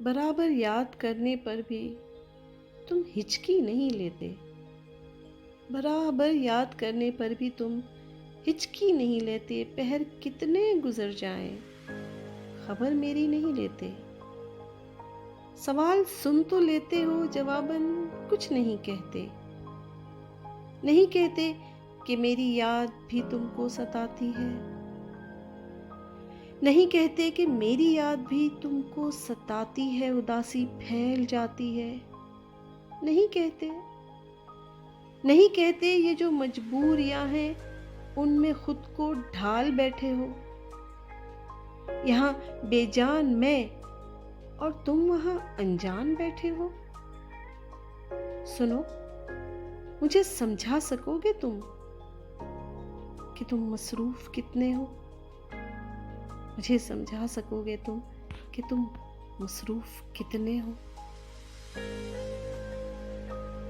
बराबर याद करने पर भी तुम हिचकी नहीं लेते। बराबर याद करने पर भी तुम हिचकी नहीं लेते। पहर कितने गुजर जाएं, खबर मेरी नहीं लेते। सवाल सुन तो लेते हो, जवाबन कुछ नहीं कहते। नहीं कहते कि मेरी याद भी तुमको सताती है। नहीं कहते कि मेरी याद भी तुमको सताती है, उदासी फैल जाती है। नहीं कहते। नहीं कहते ये जो मजबूरियां हैं, उनमें खुद को ढाल बैठे हो। यहाँ बेजान मैं और तुम वहां अनजान बैठे हो। सुनो, मुझे समझा सकोगे तुम कि तुम मसरूफ कितने हो? मुझे समझा सकोगे तुम कि तुम मसरूफ कितने हो?